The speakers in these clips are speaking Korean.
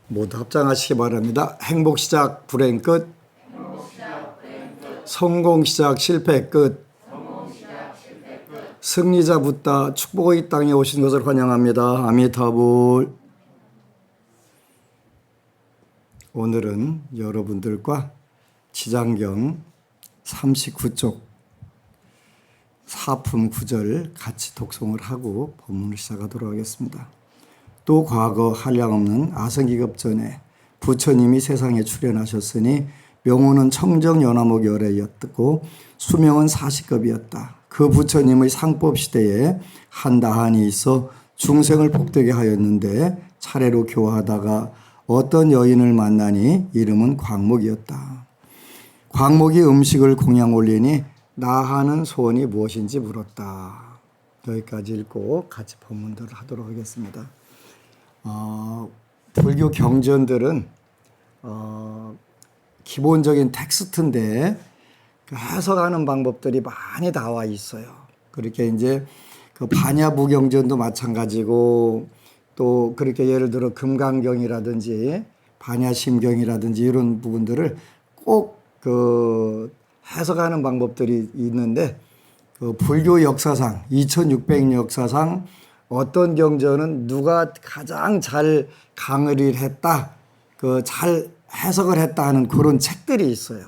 모두 합장하시기 바랍니다. 행복 시작 불행 끝. 성공 시작 실패 끝. 승리자 붙다 축복의 땅에 오신 것을 환영합니다. 아미타불. 오늘은 여러분들과 지장경 39쪽 사품 9절 같이 독송을 하고 본문을 시작하도록 하겠습니다. 또 과거 한량없는 아성기급 전에 부처님이 세상에 출현하셨으니 명호는 청정연화목 열애였고 수명은 40급이었다. 그 부처님의 상법 시대에 한 다한이 있어 중생을 복되게 하였는데 차례로 교화하다가 어떤 여인을 만나니 이름은 광목이었다. 광목이 음식을 공양 올리니 나하는 소원이 무엇인지 물었다. 여기까지 읽고 같이 본문들을 하도록 하겠습니다. 불교 경전들은 기본적인 텍스트인데 해석하는 방법들이 많이 나와 있어요. 그렇게 이제 그 반야부 경전도 마찬가지고 또 그렇게 예를 들어 금강경이라든지 반야심경이라든지 이런 부분들을 꼭 그 해석하는 방법들이 있는데 그 불교 역사상 2600년 역사상 어떤 경전은 누가 가장 잘 강의를 했다, 그 잘 해석을 했다 하는 그런 책들이 있어요.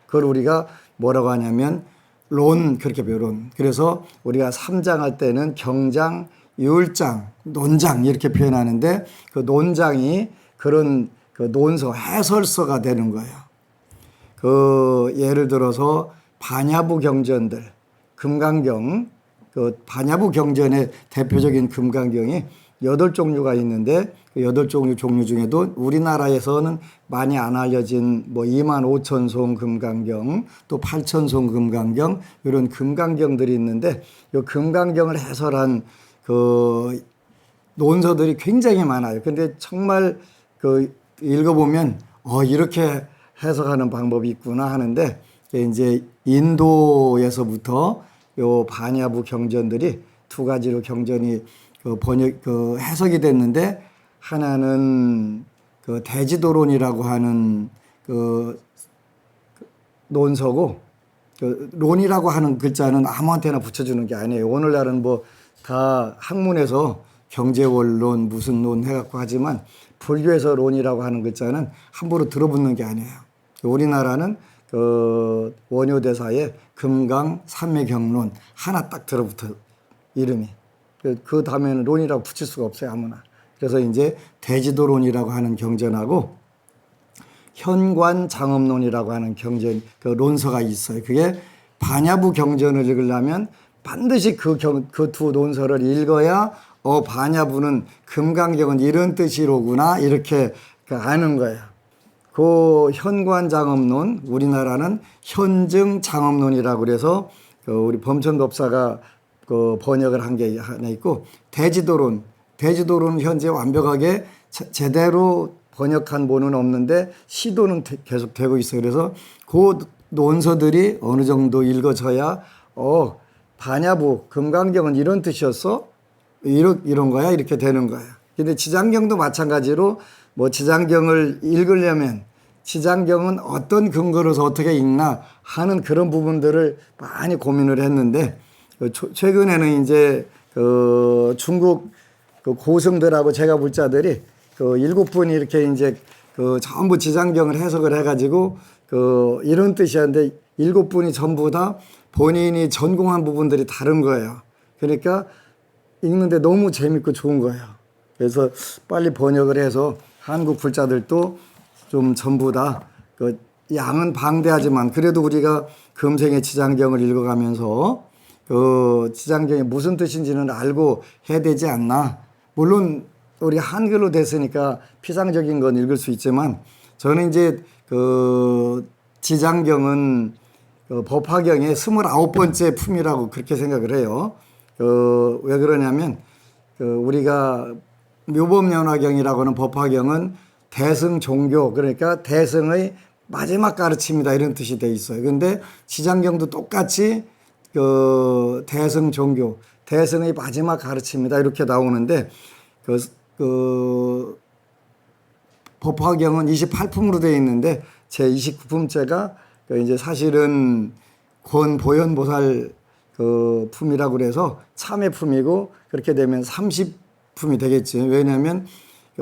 그걸 우리가 뭐라고 하냐면 그렇게 배운. 그래서 우리가 3장 할 때는 경장, 율장, 논장 이렇게 표현하는데 그 논장이 그런 그 논서, 해설서가 되는 거예요. 그 예를 들어서 반야부 경전들, 금강경, 그 반야부 경전의 대표적인 금강경이 8종류가 있는데 그 8종류 중에도 우리나라에서는 많이 안 알려진 뭐 25,000송 금강경, 또 8,000송 금강경 이런 금강경들이 있는데 이 금강경을 해설한 그 논서들이 굉장히 많아요. 근데 정말 그 읽어보면 이렇게 해석하는 방법이 있구나 하는데 이제 인도에서부터 요 반야부 경전들이 두 가지로 경전이 그 해석이 됐는데 하나는 그 대지도론이라고 하는 그 논서고 그 론이라고 하는 글자는 아무한테나 붙여주는 게 아니에요. 오늘날은 뭐 다 학문에서 경제원론 무슨 론 해갖고 하지만 불교에서 론이라고 하는 글자는 함부로 들어붙는 게 아니에요. 우리나라는 그 원효대사에 금강 삼매경론 하나 딱 들어붙어 이름이. 그 다음에는 론이라고 붙일 수가 없어요, 아무나. 그래서 이제 대지도론이라고 하는 경전하고 현관장엄론이라고 하는 경전, 그 논서가 있어요. 그게 반야부 경전을 읽으려면 반드시 그 두 논서를 읽어야 반야부는 금강경은 이런 뜻이로구나 이렇게 아는 거예요. 그 현관장엄론, 우리나라는 현증장엄론이라고 그래서 그 우리 범천법사가 그 번역을 한 게 하나 있고 대지도론은 현재 완벽하게 제대로 번역한 본은 없는데 시도는 계속 되고 있어요. 그래서 그 논서들이 어느 정도 읽어져야 반야부 금강경은 이런 뜻이었어? 이런 거야? 이렇게 되는 거예요. 근데 지장경도 마찬가지로 뭐 지장경을 읽으려면 지장경은 어떤 근거로서 어떻게 읽나 하는 그런 부분들을 많이 고민을 했는데 최근에는 이제 그 중국 그 고승들하고 제가 불자들이 그 7분이 이렇게 이제 그 전부 지장경을 해석을 해가지고 그 이런 뜻이었는데 7분이 전부 다 본인이 전공한 부분들이 다른 거예요. 그러니까 읽는데 너무 재밌고 좋은 거예요. 그래서 빨리 번역을 해서 한국 불자들도 좀 전부 다 그 양은 방대하지만 그래도 우리가 금생의 지장경을 읽어가면서 그 지장경이 무슨 뜻인지는 알고 해야 되지 않나. 물론 우리 한글로 됐으니까 피상적인 건 읽을 수 있지만 저는 이제 그 지장경은 그 법화경의 29번째 품이라고 그렇게 생각을 해요. 왜 그러냐면 우리가 묘법연화경이라고 하는 법화경은 대승 종교, 그러니까 대승의 마지막 가르침이다 이런 뜻이 돼 있어요. 근데 지장경도 똑같이 그 대승 종교, 대승의 마지막 가르침이다 이렇게 나오는데 그 법화경은 28품으로 되어 있는데 제 29품째가 이제 사실은 권보현보살 그 품이라고 그래서 참회품이고 그렇게 되면 30품이 되겠지. 왜냐하면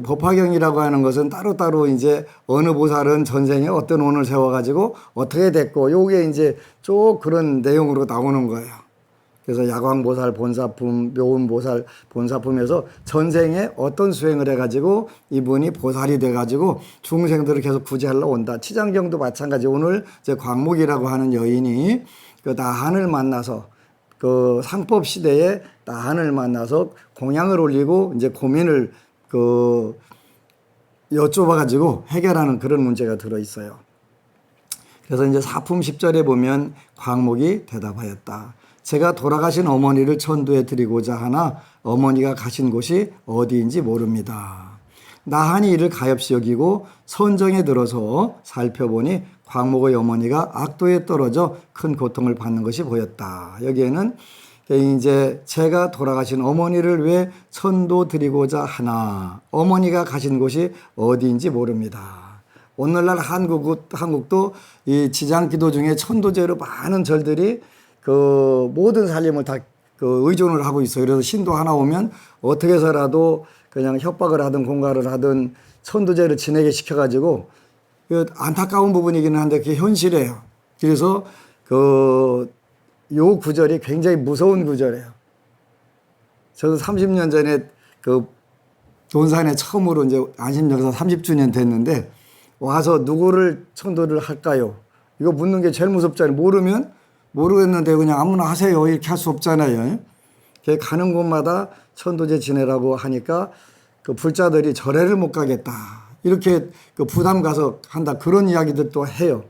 법화경이라고 하는 것은 따로따로 이제 어느 보살은 전생에 어떤 운을 세워가지고 어떻게 됐고 요게 이제 쭉 그런 내용으로 나오는 거예요. 그래서 야광보살 본사품, 묘운보살 본사품에서 전생에 어떤 수행을 해가지고 이분이 보살이 돼가지고 중생들을 계속 구제하러 온다. 치장경도 마찬가지. 오늘 이제 광목이라고 하는 여인이 그 나한을 만나서 그 상법 시대에 나한을 만나서 공양을 올리고 이제 고민을 그 여쭤봐가지고 해결하는 그런 문제가 들어 있어요. 그래서 이제 사품 10절에 보면 광목이 대답하였다. 제가 돌아가신 어머니를 천도에 드리고자 하나 어머니가 가신 곳이 어디인지 모릅니다. 나한이 이를 가엾이 여기고 선정에 들어서 살펴보니 광목의 어머니가 악도에 떨어져 큰 고통을 받는 것이 보였다. 여기에는 이제 제가 돌아가신 어머니를 왜 천도 드리고자 하나 어머니가 가신 곳이 어디인지 모릅니다. 오늘날 한국도 이 지장기도 중에 천도제로 많은 절들이 그 모든 살림을 다 그 의존을 하고 있어요. 그래서 신도 하나 오면 어떻게 해서라도 그냥 협박을 하든 공갈을 하든 천도제를 지내게 시켜가지고 그 안타까운 부분이기는 한데 그게 현실이에요. 그래서 요 구절이 굉장히 무서운 구절이에요. 저도 30년 전에 그 논산에 처음으로 이제 안심정사 30주년 됐는데 와서 누구를 천도를 할까요? 이거 묻는 게 제일 무섭잖아요. 모르겠는데 그냥 아무나 하세요. 이렇게 할 수 없잖아요. 가는 곳마다 천도제 지내라고 하니까 그 불자들이 절에를 못 가겠다. 이렇게 그 부담 가서 한다. 그런 이야기들도 해요.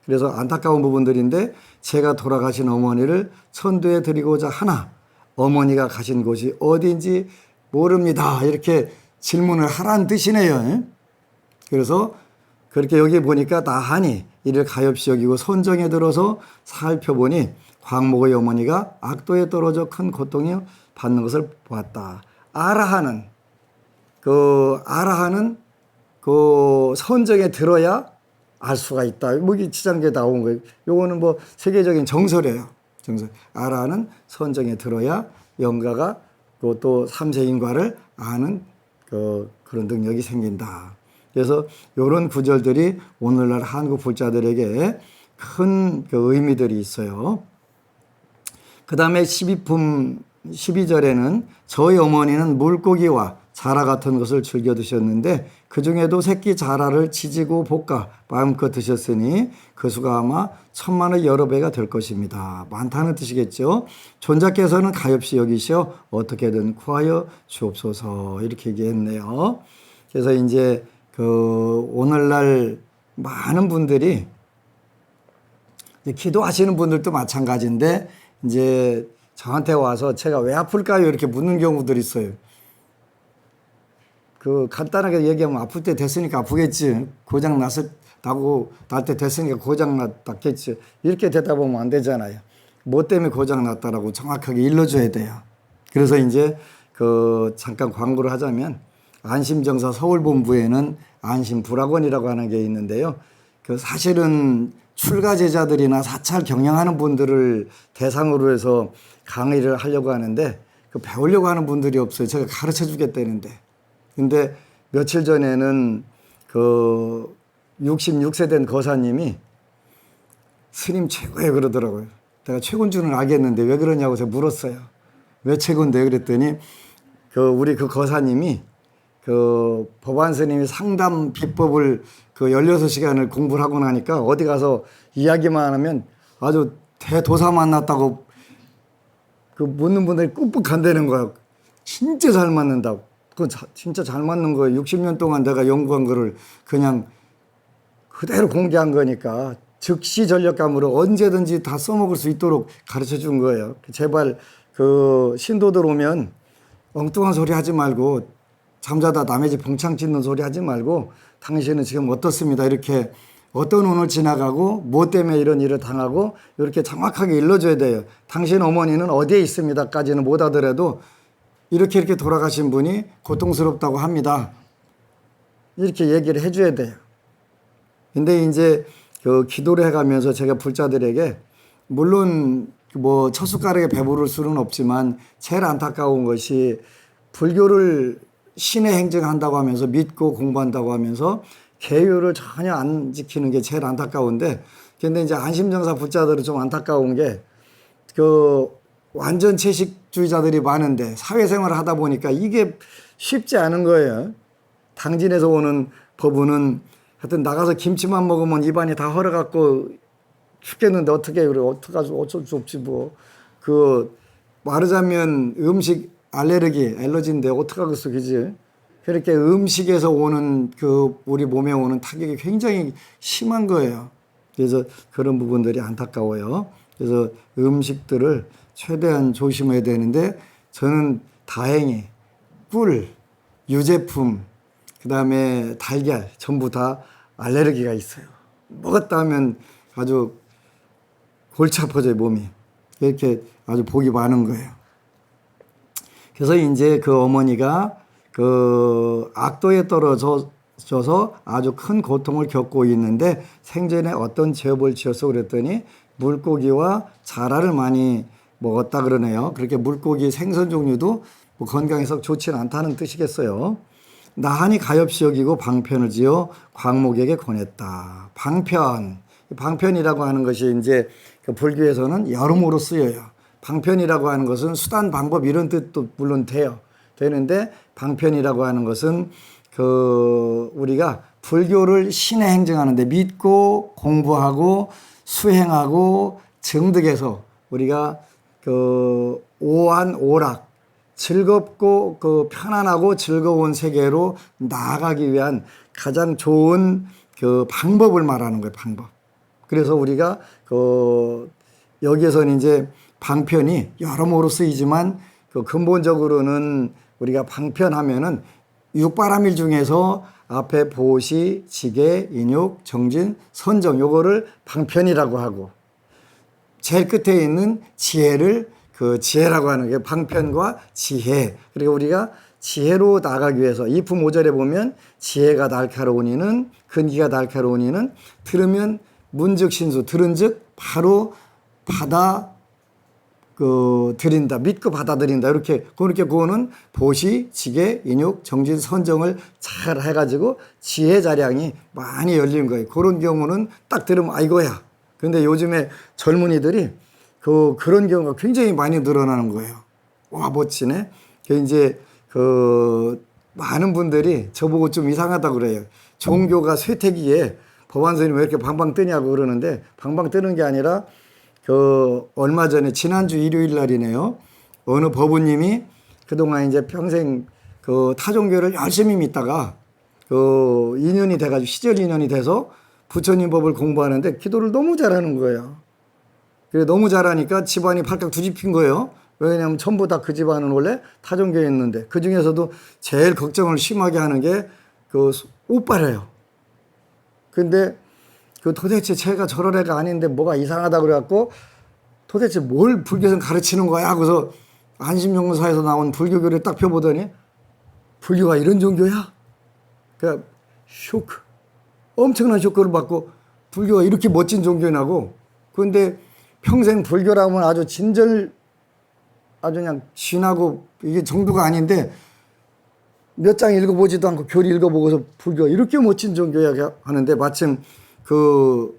그래서 안타까운 부분들인데 제가 돌아가신 어머니를 천도에 드리고자 하나 어머니가 가신 곳이 어디인지 모릅니다. 이렇게 질문을 하라는 뜻이네요. 그래서 그렇게 여기 보니까 나하니 이를 가엾이 여기고 선정에 들어서 살펴보니 광목의 어머니가 악도에 떨어져 큰 고통을 받는 것을 보았다. 아라하는 그 선정에 들어야 알 수가 있다. 뭐 이 지장계에 나온 거예요. 요거는 뭐 세계적인 정설이에요. 정설. 아라하는 선정에 들어야 영가가 또 삼세인과를 아는 그런 능력이 생긴다. 그래서 이런 구절들이 오늘날 한국 불자들에게 큰 그 의미들이 있어요. 그 다음에 12절에는 저희 어머니는 물고기와 자라 같은 것을 즐겨 드셨는데 그 중에도 새끼 자라를 지지고 볶아 마음껏 드셨으니 그 수가 아마 1000만의 여러 배가 될 것입니다. 많다는 뜻이겠죠. 존자께서는 가엾이 여기시어 어떻게든 구하여 주옵소서 이렇게 얘기했네요. 그래서 이제 오늘날 많은 분들이 기도하시는 분들도 마찬가지인데 이제 저한테 와서 제가 왜 아플까요? 이렇게 묻는 경우들이 있어요. 간단하게 얘기하면 아플 때 됐으니까 아프겠지. 고장 날 때 됐으니까 고장 났겠지. 이렇게 대답하면 안 되잖아요. 뭐 때문에 고장 났다라고 정확하게 일러줘야 돼요. 그래서 이제 잠깐 광고를 하자면 안심정사 서울본부에는 안심불학원이라고 하는 게 있는데요. 사실은 출가 제자들이나 사찰 경영하는 분들을 대상으로 해서 강의를 하려고 하는데 배우려고 하는 분들이 없어요. 제가 가르쳐 주겠다는데. 근데 며칠 전에는 66세 된 거사님이 스님 최고예요 그러더라고요. 내가 최고인 줄은 알겠는데 왜 그러냐고 제가 물었어요. 왜 최고인데 그랬더니 우리 거사님이 법안 스님이 상담 비법을 16시간을 공부를 하고 나니까 어디 가서 이야기만 하면 아주 대도사 만났다고 묻는 분들이 꾹꾹 간다는 거야. 진짜 잘 맞는다고. 그건 진짜 잘 맞는 거예요. 60년 동안 내가 연구한 거를 그냥 그대로 공개한 거니까 즉시 전력감으로 언제든지 다 써먹을 수 있도록 가르쳐 준 거예요. 제발 신도들 오면 엉뚱한 소리 하지 말고 잠자다 남의 집 봉창 짓는 소리 하지 말고 당신은 지금 어떻습니다. 이렇게 어떤 운을 지나가고 뭐 때문에 이런 일을 당하고 이렇게 정확하게 일러줘야 돼요. 당신 어머니는 어디에 있습니다까지는 못 하더라도 이렇게 돌아가신 분이 고통스럽다고 합니다. 이렇게 얘기를 해줘야 돼요. 근데 이제 그 기도를 해가면서 제가 불자들에게 물론 뭐 첫 숟가락에 배부를 수는 없지만 제일 안타까운 것이 불교를 신의 행정한다고 하면서 믿고 공부한다고 하면서 계율을 전혀 안 지키는 게 제일 안타까운데, 근데 이제 안심정사 불자들은 좀 안타까운 게 그 완전 채식주의자들이 많은데 사회생활을 하다 보니까 이게 쉽지 않은 거예요. 당진에서 오는 법은 하여튼 나가서 김치만 먹으면 입안이 다 얼어갖고 죽겠는데 어떻게 그래, 어쩔 수 없지 뭐. 그 말하자면 음식 알러지인데 어떡하겠어, 그지? 그렇게 음식에서 오는 그 우리 몸에 오는 타격이 굉장히 심한 거예요. 그래서 그런 부분들이 안타까워요. 그래서 음식들을 최대한 조심해야 되는데, 저는 다행히 꿀, 유제품, 그 다음에 달걀 전부 다 알레르기가 있어요. 먹었다 하면 아주 골치 아파져요, 몸이. 이렇게 아주 복이 많은 거예요. 그래서 이제 그 어머니가 그 악도에 떨어져서 아주 큰 고통을 겪고 있는데 생전에 어떤 죄업을 지었어 그랬더니 물고기와 자라를 많이 먹었다 그러네요. 그렇게 물고기 생선 종류도 뭐 건강에 썩 좋지는 않다는 뜻이겠어요. 나하니 가엾이 여기고 방편을 지어 광목에게 권했다. 방편이라고 하는 것이 이제 그 불교에서는 여러모로 쓰여요. 방편이라고 하는 것은 수단, 방법 이런 뜻도 물론 되는데, 방편이라고 하는 것은 그 우리가 불교를 신의 행정하는데 믿고 공부하고 수행하고 정득해서 우리가 그 오락 즐겁고 그 편안하고 즐거운 세계로 나아가기 위한 가장 좋은 그 방법을 말하는 거예요, 방법. 그래서 우리가 그 여기에서는 이제 방편이 여러모로 쓰이지만 그 근본적으로는 우리가 방편하면은 육바라밀 중에서 앞에 보시, 지계, 인육, 정진, 선정 요거를 방편이라고 하고, 제일 끝에 있는 지혜를 그 지혜라고 하는 게 방편과 지혜. 그리고 우리가 지혜로 나가기 위해서 이품 5절에 보면 지혜가 날카로우니는 근기가 날카로우니는 들으면 문즉 신수, 들은즉 바로 받아 드린다, 믿고 받아들인다. 이렇게 그렇게 그거는 보시, 지계, 인육, 정진, 선정을 잘 해가지고 지혜 자량이 많이 열린 거예요. 그런 경우는 딱 들으면 아이고야. 근데 요즘에 젊은이들이 그런 경우가 굉장히 많이 늘어나는 거예요. 와, 멋지네. 이제 많은 분들이 저보고 좀 이상하다고 그래요. 종교가 쇠퇴기에 법안 스님 왜 이렇게 방방 뜨냐고 그러는데, 방방 뜨는 게 아니라 얼마 전에 지난주 일요일 날이네요. 어느 법우님이 그동안 이제 평생 타종교를 열심히 믿다가 인연이 돼가지고 시절 인연이 돼서 부처님 법을 공부하는데 기도를 너무 잘하는 거예요. 그래 너무 잘하니까 집안이 팔깍 뒤집힌 거예요. 왜냐하면 전부 다 그 집안은 원래 타종교였는데 그 중에서도 제일 걱정을 심하게 하는 게 오빠래요. 근데 도대체 제가 저런 애가 아닌데 뭐가 이상하다 그래갖고 도대체 뭘 불교에서 가르치는 거야? 그래서 안심연구사에서 나온 불교교를 딱 펴보더니 불교가 이런 종교야? 그러니까 쇼크, 엄청난 쇼크를 받고 불교가 이렇게 멋진 종교냐고. 그런데 평생 불교라면 아주 아주 그냥 신하고 이게 정도가 아닌데 몇 장 읽어보지도 않고 교리 읽어보고서 불교가 이렇게 멋진 종교야 하는데, 마침 그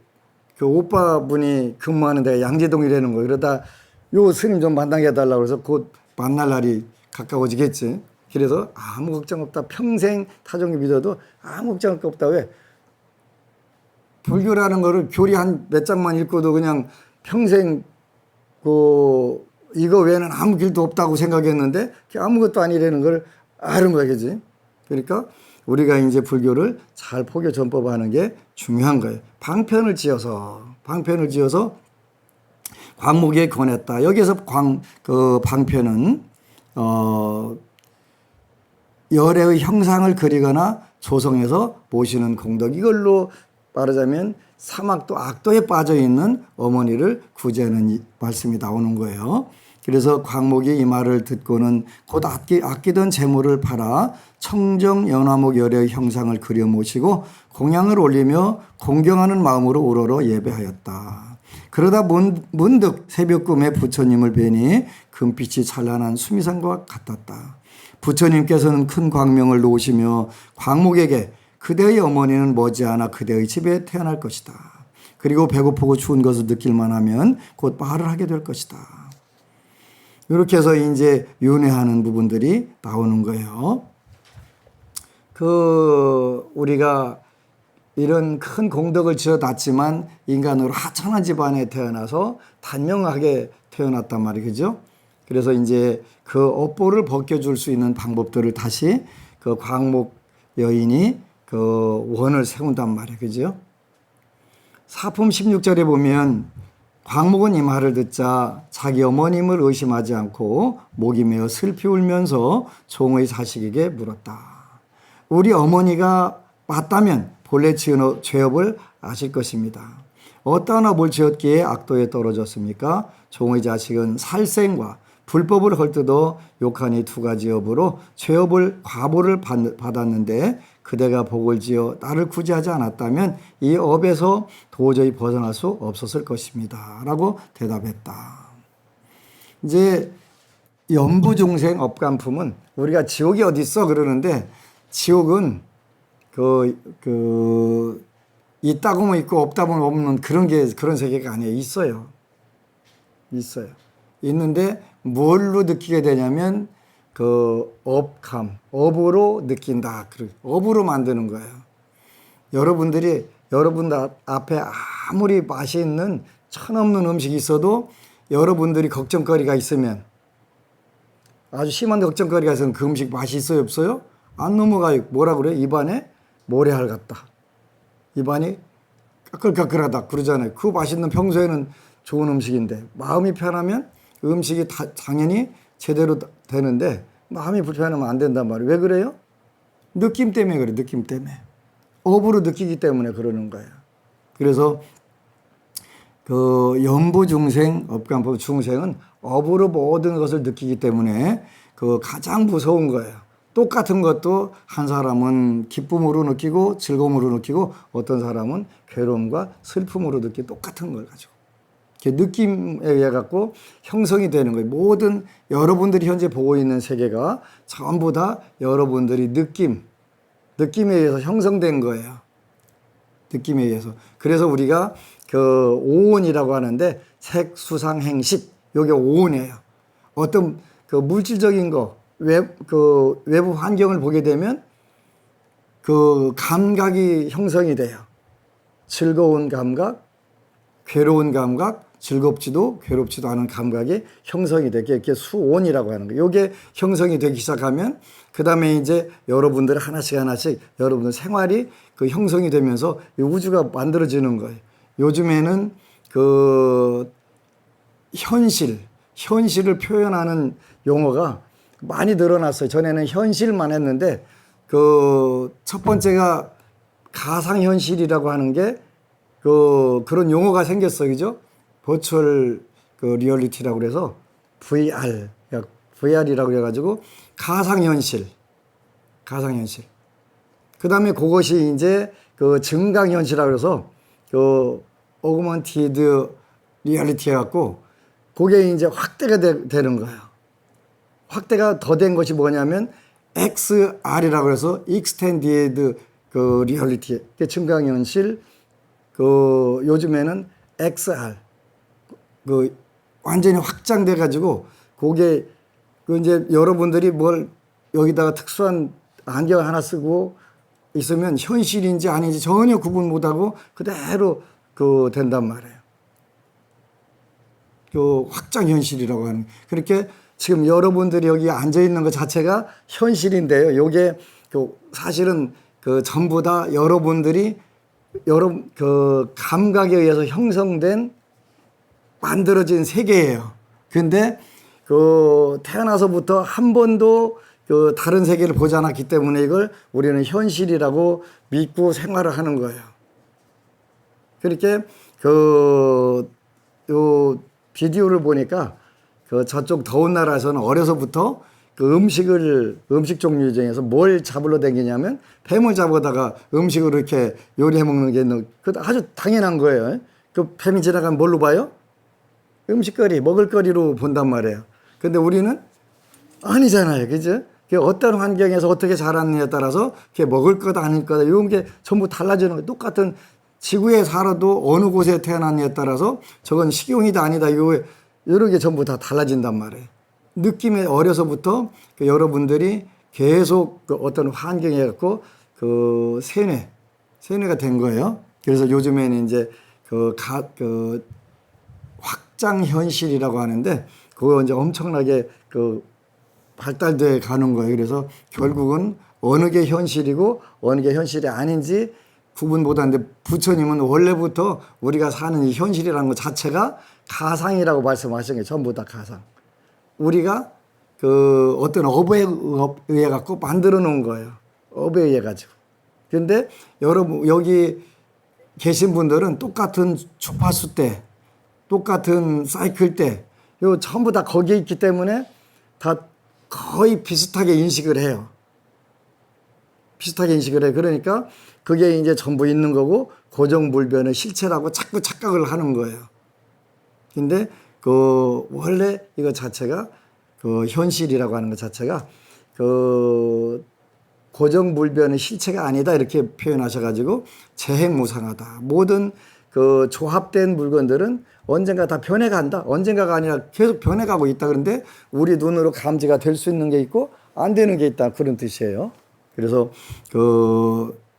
오빠분이 근무하는 데가 양재동이라는 거예요. 그러다 요 스님 좀 만나게 해달라고 그래서 곧 만날 날이 가까워지겠지. 그래서 아무 걱정 없다. 평생 타종교 믿어도 아무 걱정 없다. 왜? 불교라는 거를 교리 한 몇 장만 읽고도 그냥 평생 이거 외에는 아무 길도 없다고 생각했는데 아무것도 아니라는 걸 아는 거야, 그지? 그러니까 우리가 이제 불교를 잘 포교 전법하는 게 중요한 거예요. 방편을 지어서 광목에 권했다. 여기서 방편은 열애의 형상을 그리거나 조성해서 모시는 공덕. 이걸로 말하자면 사막도 악도에 빠져 있는 어머니를 구제하는 말씀이 나오는 거예요. 그래서 광목이 이 말을 듣고는 곧 아끼던 재물을 팔아 청정 연화목 열의 형상을 그려 모시고 공양을 올리며 공경하는 마음으로 우러러 예배하였다. 그러다 문득 새벽 꿈에 부처님을 뵈니 금빛이 찬란한 수미산과 같았다. 부처님께서는 큰 광명을 놓으시며 광목에게 그대의 어머니는 머지않아 그대의 집에 태어날 것이다. 그리고 배고프고 추운 것을 느낄만 하면 곧 말을 하게 될 것이다. 이렇게 해서 이제 윤회하는 부분들이 나오는 거예요. 우리가 이런 큰 공덕을 지어놨지만 인간으로 하찮은 집안에 태어나서 단명하게 태어났단 말이에요. 그죠? 그래서 이제 그 업보를 벗겨줄 수 있는 방법들을 다시 그 광목 여인이 그 원을 세운단 말이에요. 그죠? 사품 16절에 보면 광목은 이 말을 듣자 자기 어머님을 의심하지 않고 목이 메어 슬피 울면서 종의 자식에게 물었다. 우리 어머니가 맞다면 본래 지은 죄업을 아실 것입니다. 어떠한 업을 지었기에 악도에 떨어졌습니까? 종의 자식은 살생과 불법을 헐뜯어 욕하니 두 가지 업으로 죄업을 과보를 받았는데 그대가 복을 지어 나를 구제하지 않았다면 이 업에서 도저히 벗어날 수 없었을 것입니다. 라고 대답했다. 이제 연부중생 업간품은 우리가 지옥이 어디 있어 그러는데 지옥은 있다 보면 있고 없다 보면 없는 그런 세계가 아니에요. 있어요. 있는데 뭘로 느끼게 되냐면 업감, 업으로 느낀다. 업으로 만드는 거예요. 여러분들 앞에 아무리 맛있는 천없는 음식이 있어도 여러분들이 걱정거리가 있으면 아주 심한 걱정거리가 있으면 그 음식 맛이 있어요, 없어요? 안 넘어가요. 뭐라 그래요? 입안에 모래알 같다. 입안이 까끌까끌하다 그러잖아요. 그 맛있는 평소에는 좋은 음식인데 마음이 편하면 음식이 당연히 제대로 되는데 마음이 불편하면 안 된단 말이에요. 왜 그래요? 느낌 때문에 그래요. 느낌 때문에. 업으로 느끼기 때문에 그러는 거예요. 그래서 연부중생, 업간법 중생은 업으로 모든 것을 느끼기 때문에 가장 무서운 거예요. 똑같은 것도 한 사람은 기쁨으로 느끼고 즐거움으로 느끼고 어떤 사람은 괴로움과 슬픔으로 느끼고 똑같은 걸 가지고. 느낌에 의해 갖고 형성이 되는 거예요. 모든 여러분들이 현재 보고 있는 세계가 전부 다 여러분들이 느낌에 의해서 형성된 거예요. 느낌에 의해서. 그래서 우리가 오온이라고 하는데 색, 수상, 행식 요게 오온이에요. 어떤 물질적인 거 외부 환경을 보게 되면 감각이 형성이 돼요. 즐거운 감각, 괴로운 감각, 즐겁지도 괴롭지도 않은 감각이 형성이 되게 이렇게 수온이라고 하는 거예요. 이게 형성이 되기 시작하면 그 다음에 이제 여러분들 하나씩 여러분들 생활이 형성이 되면서 우주가 만들어지는 거예요. 요즘에는 현실을 표현하는 용어가 많이 늘어났어요. 전에는 현실만 했는데 첫 번째가 가상현실이라고 하는 게 그런 용어가 생겼어요. 그죠? 버추얼 리얼리티라고 그래서 VR이라고 그래가지고 가상현실. 그 다음에 그것이 이제 증강현실이라고 그래서 오그먼티드 리얼리티 해갖고 그게 이제 확대가 되는 거예요. 확대가 더 된 것이 뭐냐면 XR이라고 해서 Extended 리얼리티. 증강현실. 요즘에는 XR. 완전히 확장돼 가지고 그게 이제 여러분들이 여기다가 특수한 안경 하나 쓰고 있으면 현실인지 아닌지 전혀 구분 못하고 그대로 된단 말이에요. 확장 현실이라고 하는. 그렇게 지금 여러분들이 여기 앉아 있는 것 자체가 현실인데요. 요게 사실은 전부 다 여러분들이 감각에 의해서 형성된 만들어진 세계예요. 근데 태어나서부터 한 번도 다른 세계를 보지 않았기 때문에 이걸 우리는 현실이라고 믿고 생활을 하는 거예요. 그렇게 요 비디오를 보니까 그 저쪽 더운 나라에서는 어려서부터 그 음식 종류 중에서 뭘 잡으러 다니냐면 뱀을 잡아다가 음식으로 이렇게 요리해 먹는 게 아주 당연한 거예요. 그 뱀이 지나가면 뭘로 봐요? 음식거리, 먹을거리로 본단 말이에요. 근데 우리는 아니잖아요. 그죠? 어떤 환경에서 어떻게 자랐느냐에 따라서 그게 먹을 거다 아닐 거다 이런 게 전부 달라지는 거예요. 똑같은 지구에 살아도 어느 곳에 태어났느냐에 따라서 저건 식용이다 아니다 이런 게 전부 다 달라진단 말이에요. 느낌에 어려서부터 여러분들이 계속 그 어떤 환경에 갖고 그 세뇌가 된 거예요. 그래서 요즘에는 이제 그 확장 현실이라고 하는데 그거 이제 엄청나게 그 발달돼 가는 거예요. 그래서 결국은 어느 게 현실이고 어느 게 현실이 아닌지 구분 못하는데 부처님은 원래부터 우리가 사는 이 현실이라는 것 자체가 가상이라고 말씀하신 게 전부 다 가상. 우리가 그 어떤 업에 의해 갖고 만들어 놓은 거예요. 업에 의해 가지고. 그런데 여러분 여기 계신 분들은 똑같은 주파수 때, 똑같은 사이클 때, 요 전부 다 거기에 있기 때문에 다 거의 비슷하게 인식을 해요. 비슷하게 인식을 해. 그러니까 그게 이제 전부 있는 거고 고정불변의 실체라고 자꾸 착각을 하는 거예요. 근데 그 원래 이거 자체가 그 현실이라고 하는 것 자체가 그 고정불변의 실체가 아니다 이렇게 표현하셔가지고 재행무상하다. 모든 그 조합된 물건들은 언젠가 다 변해간다. 언젠가가 아니라 계속 변해가고 있다. 그런데 우리 눈으로 감지가 될 수 있는 게 있고 안 되는 게 있다. 그런 뜻이에요. 그래서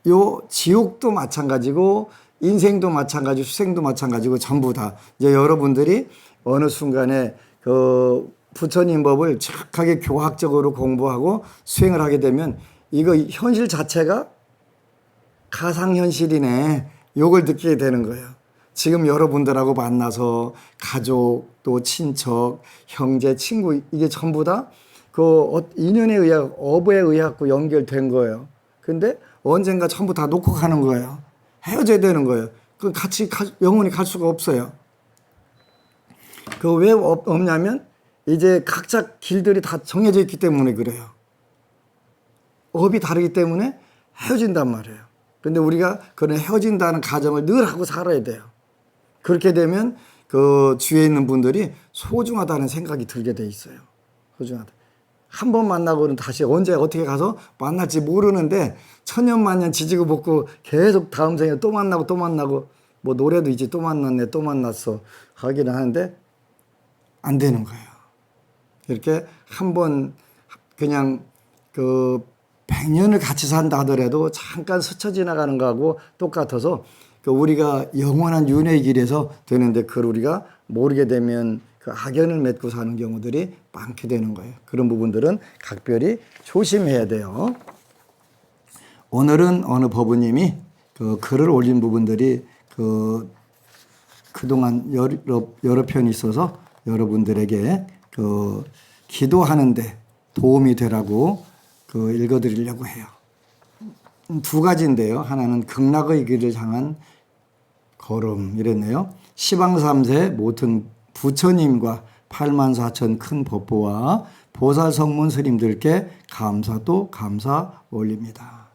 요 지옥도 마찬가지고 인생도 마찬가지고 수생도 마찬가지고 전부 다 이제 여러분들이 어느 순간에 그 부처님 법을 정확하게 교학적으로 공부하고 수행을 하게 되면 이거 현실 자체가 가상현실이네. 요걸 느끼게 되는 거예요. 지금 여러분들하고 만나서 가족 또 친척, 형제, 친구 이게 전부 다 그 인연에 의해 업에 의해 갖고 연결된 거예요. 근데 언젠가 전부 다 놓고 가는 거예요. 헤어져야 되는 거예요. 그 같이 영원히 갈 수가 없어요. 그 왜 없냐면 이제 각자 길들이 다 정해져 있기 때문에 그래요. 업이 다르기 때문에 헤어진단 말이에요. 근데 우리가 그런 헤어진다는 가정을 늘 하고 살아야 돼요. 그렇게 되면 그 주위에 있는 분들이 소중하다는 생각이 들게 돼 있어요. 소중하다. 한 번 만나고는 다시 언제 어떻게 가서 만날지 모르는데 천년만년 지지고 볶고 계속 다음 생에 또 만나고 또 만나고 뭐 노래도 있지 또 만났네 또 만났어 하기는 하는데 안 되는 거예요. 이렇게 한 번 그냥 그 100년을 같이 산다 하더라도 잠깐 스쳐 지나가는 거하고 똑같아서 그 우리가 영원한 윤회의 길에서 되는데 그걸 우리가 모르게 되면 그 악연을 맺고 사는 경우들이 많게 되는 거예요. 그런 부분들은 각별히 조심해야 돼요. 오늘은 어느 법우님이 그 글을 올린 부분들이 그동안 여러 편이 있어서 여러분들에게 그 기도하는데 도움이 되라고 읽어드리려고 해요. 두 가지인데요. 하나는 극락의 길을 향한 걸음 이랬네요. 시방삼세 모든 부처님과 84,000 큰 법보와 보살성문 스님들께 감사도 감사 올립니다.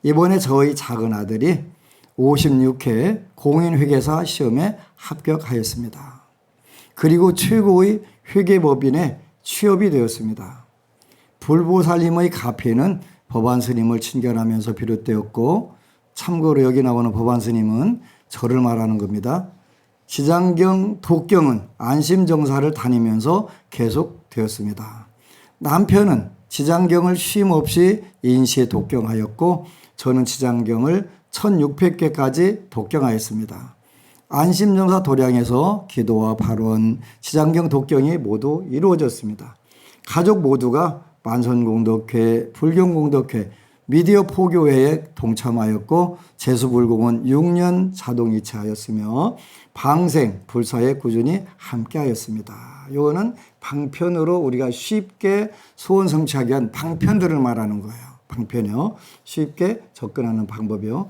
이번에 저희 작은 아들이 56회 공인회계사 시험에 합격하였습니다. 그리고 최고의 회계법인에 취업이 되었습니다. 불보살님의 가피는 법안스님을 친견하면서 비롯되었고 참고로 여기 나오는 법안스님은 저를 말하는 겁니다. 지장경, 독경은 안심정사를 다니면서 계속되었습니다. 남편은 지장경을 쉼없이 인시에 독경하였고 저는 지장경을 1600개까지 독경하였습니다. 안심정사 도량에서 기도와 발원, 지장경 독경이 모두 이루어졌습니다. 가족 모두가 만선공덕회, 불경공덕회, 미디어 포교회에 동참하였고 재수불공은 6년 자동이체하였으며 방생, 불사에 꾸준히 함께하였습니다. 이거는 방편으로 우리가 쉽게 소원 성취하기 위한 방편들을 말하는 거예요. 방편이요. 쉽게 접근하는 방법이요.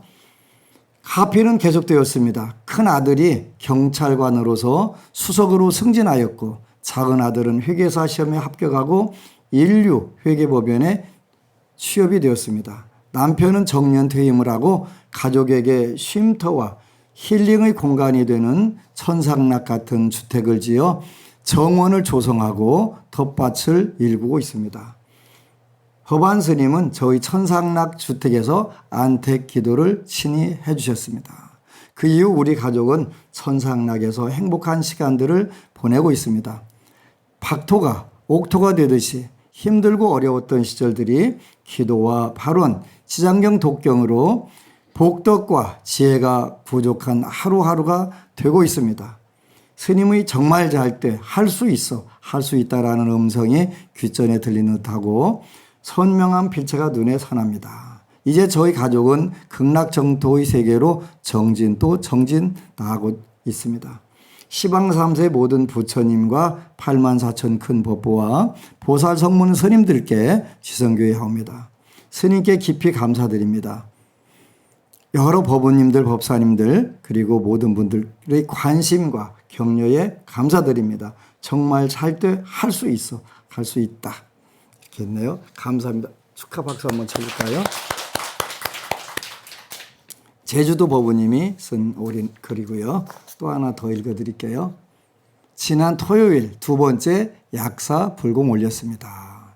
가피는 계속되었습니다. 큰 아들이 경찰관으로서 수석으로 승진하였고 작은 아들은 회계사 시험에 합격하고 인류 회계법연에 취업이 되었습니다. 남편은 정년 퇴임을 하고 가족에게 쉼터와 힐링의 공간이 되는 천상락 같은 주택을 지어 정원을 조성하고 텃밭을 일구고 있습니다. 허반 스님은 저희 천상락 주택에서 안택 기도를 친히 해주셨습니다. 그 이후 우리 가족은 천상락에서 행복한 시간들을 보내고 있습니다. 박토가 옥토가 되듯이 힘들고 어려웠던 시절들이 기도와 발원, 지장경 독경으로 복덕과 지혜가 부족한 하루하루가 되고 있습니다. 스님의 정말 잘 때 할 수 있어, 할 수 있다라는 음성이 귓전에 들리는 듯하고 선명한 필체가 눈에 선합니다. 이제 저희 가족은 극락정토의 세계로 정진 또 정진 나가고 있습니다. 시방 3세 모든 부처님과 8만 4천 큰 법보와 보살 성문 스님들께 지성교회 하옵니다. 스님께 깊이 감사드립니다. 여러 법원님들, 법사님들 그리고 모든 분들의 관심과 격려에 감사드립니다. 정말 살 때 할 수 있어, 할 수 있다. 이렇게 했네요. 감사합니다. 축하 박수 한번 쳐줄까요? 제주도 법우님이 쓴 올인 글이고요. 또 하나 더 읽어드릴게요. 지난 토요일 두 번째 약사 불공 올렸습니다.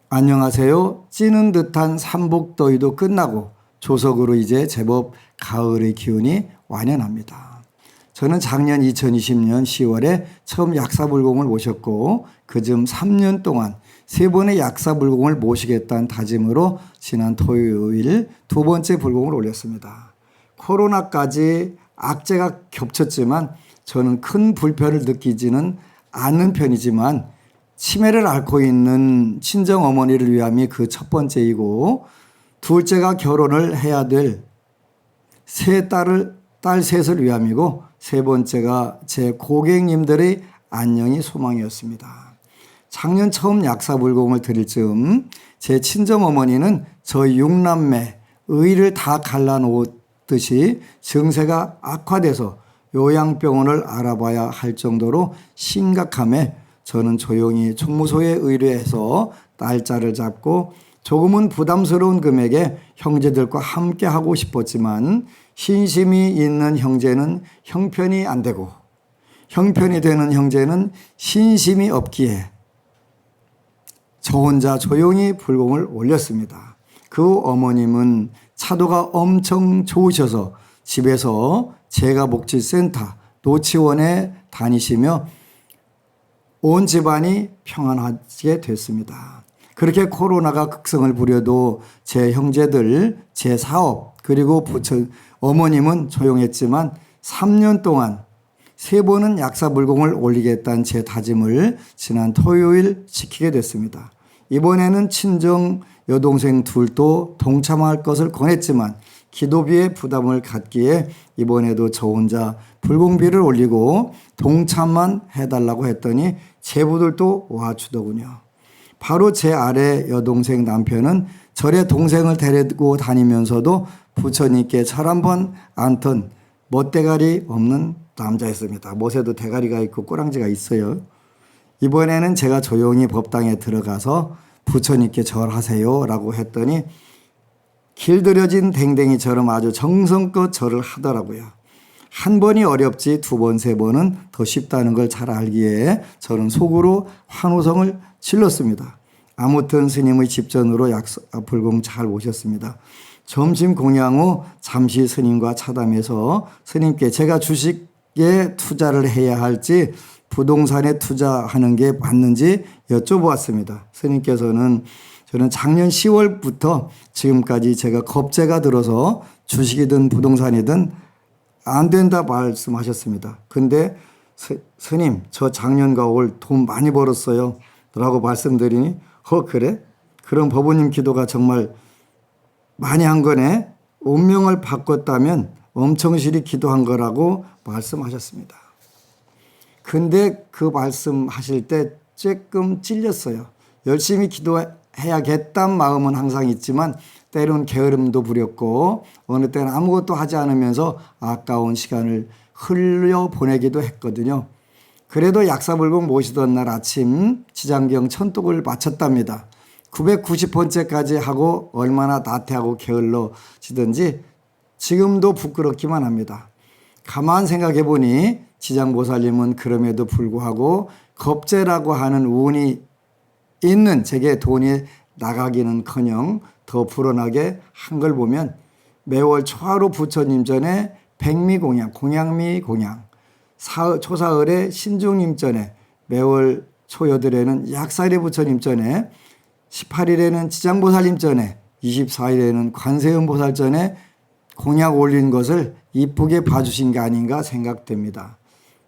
안녕하세요. 찌는 듯한 삼복더위도 끝나고 조석으로 이제 제법 가을의 기운이 완연합니다. 저는 작년 2020년 10월에 처음 약사불공을 모셨고 그즈음 3년 동안 3번의 약사불공을 모시겠다는 다짐으로 지난 토요일 두 번째 불공을 올렸습니다. 코로나까지 악재가 겹쳤지만 저는 큰 불편을 느끼지는 않는 편이지만 치매를 앓고 있는 친정어머니를 위함이 그 첫 번째이고 둘째가 결혼을 해야 될 딸 셋을 위함이고 세 번째가 제 고객님들의 안녕이 소망이었습니다. 작년 처음 약사불공을 드릴 즈음 제 친정어머니는 저희 6남매 의를 다 갈라놓듯이 증세가 악화돼서 요양병원을 알아봐야 할 정도로 심각함에 저는 조용히 총무소에 의뢰해서 날짜를 잡고 조금은 부담스러운 금액에 형제들과 함께 하고 싶었지만 신심이 있는 형제는 형편이 안 되고 형편이 되는 형제는 신심이 없기에 저 혼자 조용히 불공을 올렸습니다. 그 어머님은 차도가 엄청 좋으셔서 집에서 재가복지센터 노치원에 다니시며 온 집안이 평안하게 됐습니다. 그렇게 코로나가 극성을 부려도 제 형제들, 제 사업 그리고 어머님은 조용했지만 3년 동안 3번은 약사불공을 올리겠다는 제 다짐을 지난 토요일 지키게 됐습니다. 이번에는 친정 여동생 둘도 동참할 것을 권했지만 기도비에 부담을 갖기에 이번에도 저 혼자 불공비를 올리고 동참만 해달라고 했더니 제부들도 와주더군요. 바로 제 아래 여동생 남편은 절에 동생을 데리고 다니면서도 부처님께 절 한번 안턴 멋대가리 없는 남자였습니다. 못에도 대가리가 있고 꼬랑지가 있어요. 이번에는 제가 조용히 법당에 들어가서 부처님께 절하세요 라고 했더니 길들여진 댕댕이처럼 아주 정성껏 절을 하더라고요. 한 번이 어렵지 두 번, 세 번은 더 쉽다는 걸 잘 알기에 저는 속으로 환호성을 질렀습니다. 아무튼 스님의 집전으로 약사불공 잘 오셨습니다. 점심 공양 후 잠시 스님과 차담해서 스님께 제가 주식에 투자를 해야 할지 부동산에 투자하는 게 맞는지 여쭤보았습니다. 스님께서는 저는 작년 10월부터 지금까지 제가 겁재가 들어서 주식이든 부동산이든 안 된다 말씀하셨습니다. 근데 스님 저 작년과 올 돈 많이 벌었어요 라고 말씀드리니 그래? 그럼 법우님 기도가 정말 많이 한 거네. 운명을 바꿨다면 엄청 실히 기도한 거라고 말씀하셨습니다. 근데 그 말씀하실 때 조금 찔렸어요. 열심히 기도해야겠다는 마음은 항상 있지만 때론 게으름도 부렸고 어느 때는 아무것도 하지 않으면서 아까운 시간을 흘려보내기도 했거든요. 그래도 약사불공 모시던 날 아침 지장경 천독을 마쳤답니다. 990번째까지 하고 얼마나 나태하고 게을러지든지 지금도 부끄럽기만 합니다. 가만 생각해 보니 지장보살님은 그럼에도 불구하고 겁재라고 하는 운이 있는 제게 돈이 나가기는커녕 더 불어나게 한 걸 보면 매월 초하루 부처님 전에 백미공양, 공양미공양, 초사흘에 신중님 전에, 매월 초여덟에는 약사리 부처님 전에, 18일에는 지장보살님 전에, 24일에는 관세음보살 전에 공약 올린 것을 이쁘게 봐주신 게 아닌가 생각됩니다.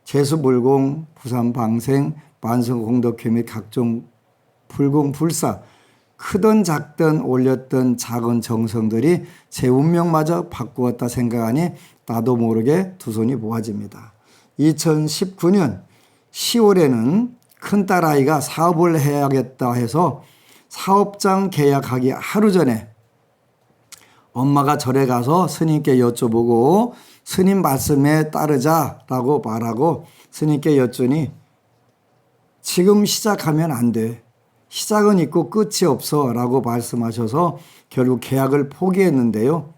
재수불공, 부산방생, 만성공덕회 및 각종 불공불사, 크든 작든 올렸던 작은 정성들이 제 운명마저 바꾸었다 생각하니 나도 모르게 두 손이 모아집니다. 2019년 10월에는 큰딸아이가 사업을 해야겠다 해서 사업장 계약하기 하루 전에 엄마가 절에 가서 스님께 여쭤보고 스님 말씀에 따르자라고 말하고 스님께 여쭈니 지금 시작하면 안 돼. 시작은 있고 끝이 없어 라고 말씀하셔서 결국 계약을 포기했는데요.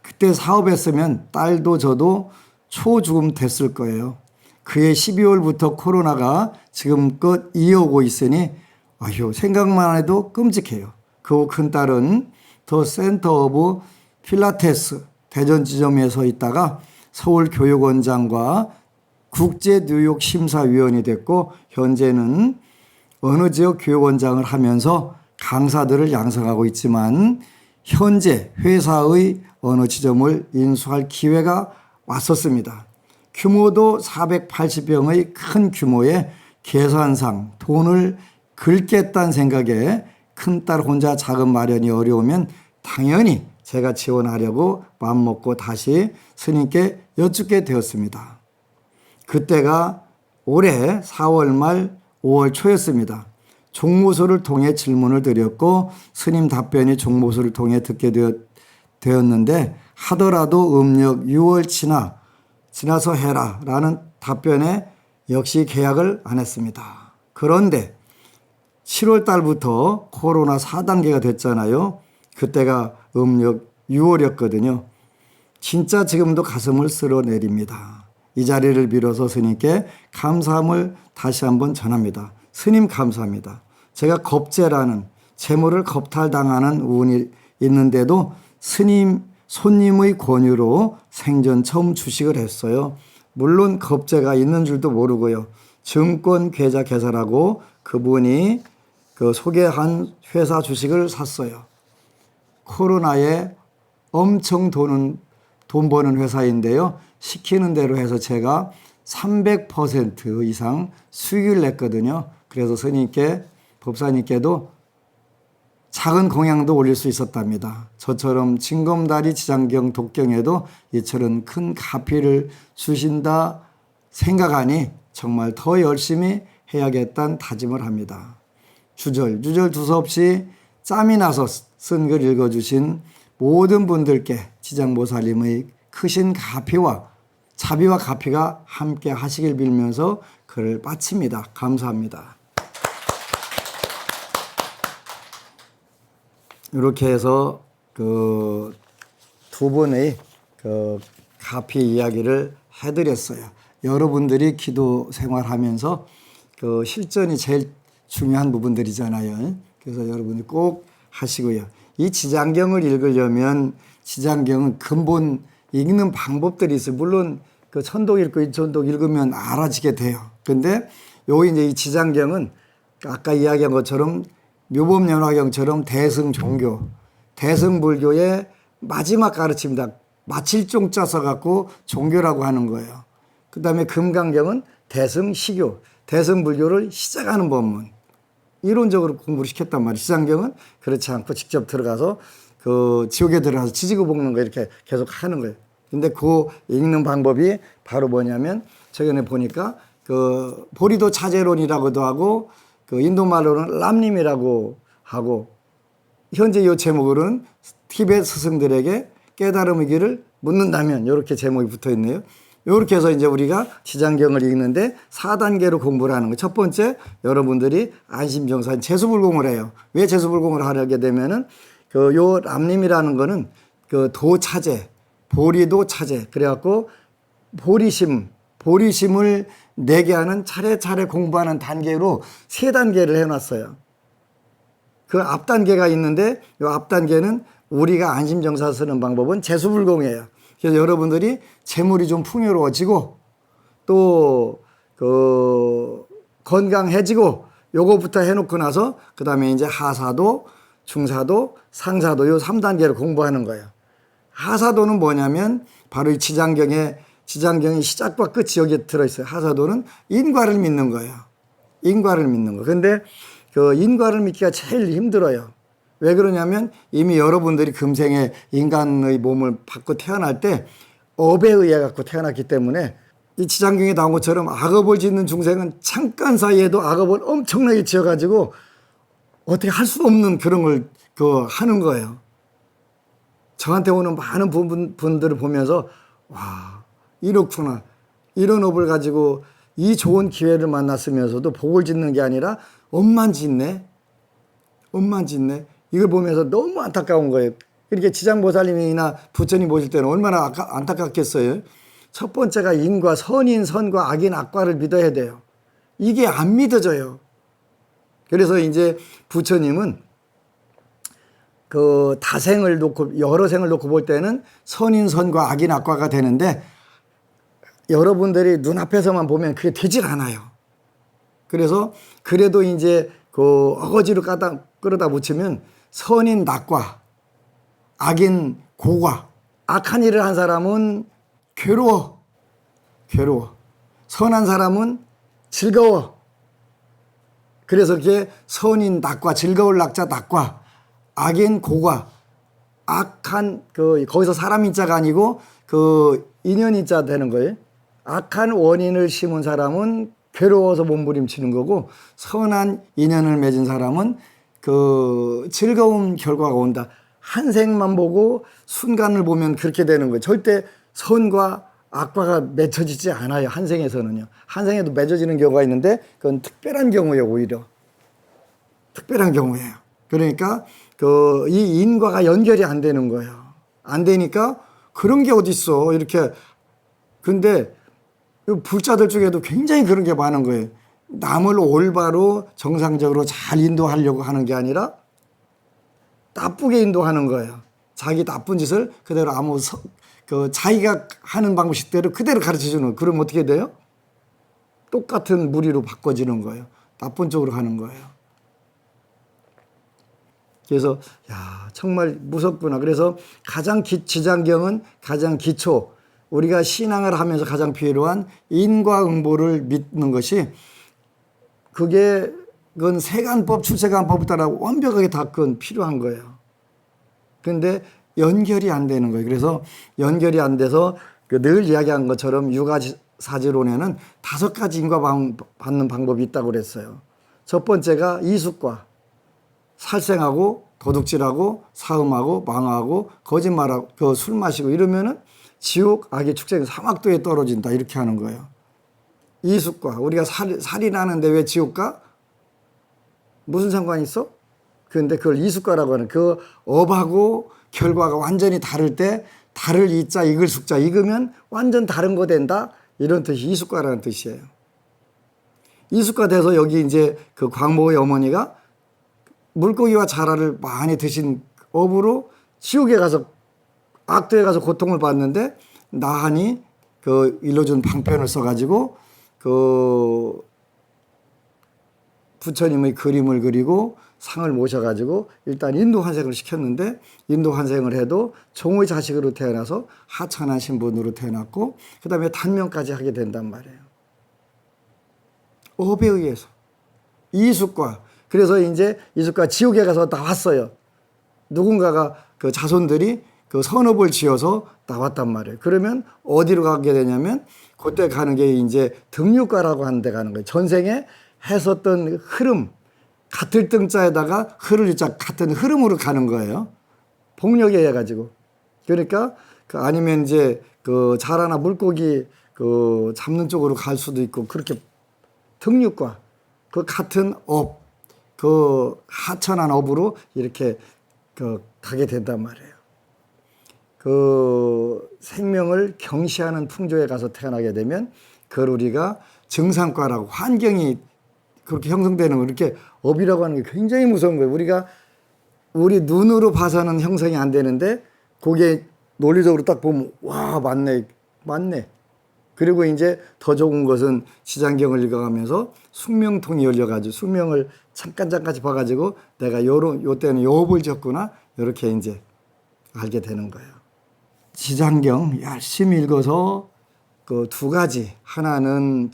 그때 사업했으면 딸도 저도 초죽음 됐을 거예요. 그해 12월부터 코로나가 지금껏 이어오고 있으니 아휴 생각만 해도 끔찍해요. 그 후 큰딸은 더 센터 오브 필라테스 대전 지점에 서 있다가 서울교육원장과 국제뉴욕심사위원이 됐고 현재는 어느 지역 교육원장을 하면서 강사들을 양성하고 있지만 현재 회사의 어느 지점을 인수할 기회가 왔었습니다. 규모도 480병의 큰 규모의 계산상 돈을 긁겠다는 생각에 큰딸 혼자 자금 마련이 어려우면 당연히 제가 지원하려고 마음먹고 다시 스님께 여쭙게 되었습니다. 그때가 올해 4월 말 5월 초였습니다. 종무소를 통해 질문을 드렸고 스님 답변이 종무소를 통해 듣게 되었는데 하더라도 음력 6월 지나서 해라 라는 답변에 역시 계약을 안 했습니다. 그런데 7월 달부터 코로나 4단계가 됐잖아요. 그때가 음력 6월이었거든요. 진짜 지금도 가슴을 쓸어내립니다. 이 자리를 빌어서 스님께 감사함을 다시 한번 전합니다. 스님 감사합니다. 제가 겁재라는 재물을 겁탈당하는 운이 있는데도 손님의 권유로 생전 처음 주식을 했어요. 물론 겁재가 있는 줄도 모르고요. 증권 계좌 개설하고 그분이 소개한 회사 주식을 샀어요. 코로나에 엄청 돈 버는 회사인데요. 시키는 대로 해서 제가 300% 이상 수익을 냈거든요. 그래서 스님께, 법사님께도 작은 공양도 올릴 수 있었답니다. 저처럼 징검다리 지장경 독경에도 이처럼 큰 가피를 주신다 생각하니 정말 더 열심히 해야겠다는 다짐을 합니다. 주절 두서없이 짬이 나서 쓴 글 읽어주신 모든 분들께 지장보살님의 크신 가피와 자비와 가피가 함께 하시길 빌면서 글을 마칩니다. 감사합니다. 이렇게 해서 그 두 번의 가피 이야기를 해드렸어요. 여러분들이 기도 생활하면서 그 실전이 제일 중요한 부분들이잖아요. 그래서 여러분들 꼭 하시고요. 이 지장경을 읽으려면 지장경은 근본 읽는 방법들이 있어요. 물론 그 천독 읽고 인천독 읽으면 알아지게 돼요. 근데 요기 이제 이 지장경은 아까 이야기한 것처럼 묘법연화경처럼 대승종교, 대승불교의 마지막 가르침입니다. 마칠 종자 써갖고 종교라고 하는 거예요. 그 다음에 금강경은 대승시교, 대승불교를 시작하는 법문. 이론적으로 공부를 시켰단 말이에요. 지장경은 그렇지 않고 직접 들어가서 그 지옥에 들어가서 지지고 볶는 거 이렇게 계속 하는 거예요. 근데 그 읽는 방법이 바로 뭐냐면 최근에 보니까 그 보리도 차제론이라고도 하고 그 인도말로는 람님이라고 하고 현재 이 제목으로는 티베트 스승들에게 깨달음의 길을 묻는다면 이렇게 제목이 붙어 있네요. 이렇게 해서 이제 우리가 지장경을 읽는데 4단계로 공부를 하는 거예요. 첫 번째, 여러분들이 안심정사인 재수불공을 해요. 왜 재수불공을 하게 되면은 요 람림이라는 거는 그 도차제, 보리도 차제. 그래갖고 보리심을 내게 하는 차례차례 공부하는 단계로 3단계를 해놨어요. 그 앞 단계가 있는데 이 앞 단계는 우리가 안심정사 쓰는 방법은 재수불공이에요. 그래서 여러분들이 재물이 좀 풍요로워지고 또 건강해지고 요거부터 해놓고 나서 그 다음에 이제 하사도, 중사도, 상사도 요 3단계를 공부하는 거예요. 하사도는 뭐냐면 바로 이 지장경의 시작과 끝이 여기에 들어있어요. 하사도는 인과를 믿는 거예요. 인과를 믿는 거. 근데 그 인과를 믿기가 제일 힘들어요. 왜 그러냐면 이미 여러분들이 금생에 인간의 몸을 받고 태어날 때 업에 의해 갖고 태어났기 때문에 이 지장경에 나온 것처럼 악업을 짓는 중생은 잠깐 사이에도 악업을 엄청나게 지어가지고 어떻게 할 수 없는 그런 걸 하는 거예요. 저한테 오는 많은 분들을 보면서 와, 이렇구나. 이런 업을 가지고 이 좋은 기회를 만났으면서도 복을 짓는 게 아니라 업만 짓네. 이걸 보면서 너무 안타까운 거예요. 이렇게 지장보살님이나 부처님 보실 때는 얼마나 안타깝겠어요. 첫 번째가 인과, 선인 선과 악인 악과를 믿어야 돼요. 이게 안 믿어져요. 그래서 이제 부처님은 그 다생을 놓고 여러 생을 놓고 볼 때는 선인 선과 악인 악과가 되는데 여러분들이 눈앞에서만 보면 그게 되질 않아요. 그래서 그래도 이제 그 어거지로 끌어다 붙이면 선인 낙과, 악인 고과. 악한 일을 한 사람은 괴로워. 선한 사람은 즐거워. 그래서 그게 선인 낙과, 즐거울 낙자 낙과, 악인 고과. 악한 거기서 사람 인자가 아니고 인연 인자 되는 거예요. 악한 원인을 심은 사람은 괴로워서 몸부림치는 거고, 선한 인연을 맺은 사람은 즐거운 결과가 온다. 한 생만 보고 순간을 보면 그렇게 되는 거예요. 절대 선과 악과가 맺혀지지 않아요. 한 생에서는요. 한 생에도 맺어지는 경우가 있는데 그건 특별한 경우예요. 오히려 특별한 경우예요. 그러니까 이 인과가 연결이 안 되는 거예요. 안 되니까 그런 게 어디 있어. 이렇게. 근데 불자들 중에도 굉장히 그런 게 많은 거예요. 남을 올바로 정상적으로 잘 인도하려고 하는 게 아니라 나쁘게 인도하는 거예요. 자기 나쁜 짓을 그대로 자기가 하는 방식대로 그대로 가르쳐주는. 그러면 어떻게 돼요? 똑같은 무리로 바꿔지는 거예요. 나쁜 쪽으로 가는 거예요. 그래서 정말 무섭구나. 그래서 지장경은 가장 기초, 우리가 신앙을 하면서 가장 필요한 인과응보를 믿는 것이 그건 세간법, 출세간법을 따라 완벽하게 다 그건 필요한 거예요. 그런데 연결이 안 되는 거예요. 그래서 연결이 안 돼서 늘 이야기한 것처럼 유가사지론에는 5가지 인과 받는 방법이 있다고 그랬어요. 첫 번째가 이숙과, 살생하고 도둑질하고 사음하고 망하고 거짓말하고 술 마시고 이러면은 지옥, 악의 축생, 사막도에 떨어진다. 이렇게 하는 거예요. 이숙과. 우리가 살인하는데 왜 지옥 가? 무슨 상관이 있어? 그런데 그걸 이숙과라고 하는, 그 업하고 결과가 완전히 다를 때 다를 이자 익을 숙자 익으면 완전 다른 거 된다. 이런 뜻이 이숙과라는 뜻이에요. 이숙과 돼서 여기 이제 그 광모의 어머니가 물고기와 자라를 많이 드신 업으로 지옥에 가서, 악도에 가서 고통을 받는데 나한이 일러준 방편을 써가지고 부처님의 그림을 그리고 상을 모셔가지고 일단 인도 환생을 시켰는데, 인도 환생을 해도 종의 자식으로 태어나서 하찮은 신분으로 태어났고 그 다음에 단명까지 하게 된단 말이에요. 업에 의해서. 이숙과. 그래서 이제 이숙과 지옥에 가서 나왔어요. 누군가가 자손들이 선업을 지어서 나왔단 말이에요. 그러면 어디로 가게 되냐면 그때 가는 게 이제 등류과라고 하는 데 가는 거예요. 전생에 했었던 흐름, 같을 등자에다가 흐를 유자 같은 흐름으로 가는 거예요. 복력에 해가지고. 그러니까 아니면 이제 자라나 물고기 그 잡는 쪽으로 갈 수도 있고 그렇게 등육과 그 같은 업, 그 하천한 업으로 이렇게 그 가게 된단 말이에요. 그 생명을 경시하는 풍조에 가서 태어나게 되면 그걸 우리가 정상과라고 환경이 그렇게 형성되는 거 이렇게 업이라고 하는 게 굉장히 무서운 거예요. 우리가 우리 눈으로 봐서는 형성이 안 되는데 그게 논리적으로 딱 보면 와 맞네 맞네. 그리고 이제 더 좋은 것은 지장경을 읽어가면서 숙명통이 열려가지고 숙명을 잠깐씩 봐가지고 내가 요 때는 요 업을 졌구나 이렇게 이제 알게 되는 거예요. 지장경 열심히 읽어서 그 두 가지 하나는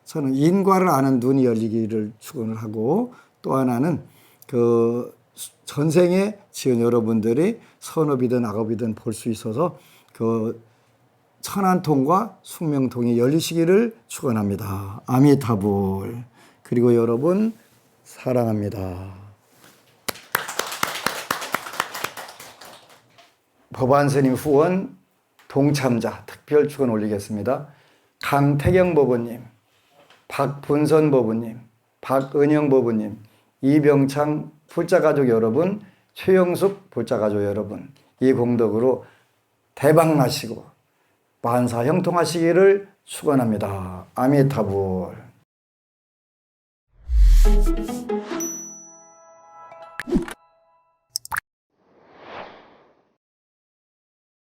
저는 인과를 아는 눈이 열리기를 축원을 하고 또 하나는 그 전생에 지은 여러분들이 선업이든 악업이든 볼 수 있어서 그 천안통과 숙명통이 열리시기를 축원합니다. 아미타불. 그리고 여러분 사랑합니다. 법안스님 후원 동참자 특별 축원 올리겠습니다. 강태경 법원님, 박분선 법원님, 박은영 법원님, 이병창 불자가족 여러분, 최영숙 불자가족 여러분, 이 공덕으로 대박 나시고 만사 형통하시기를 축원합니다. 아미타불.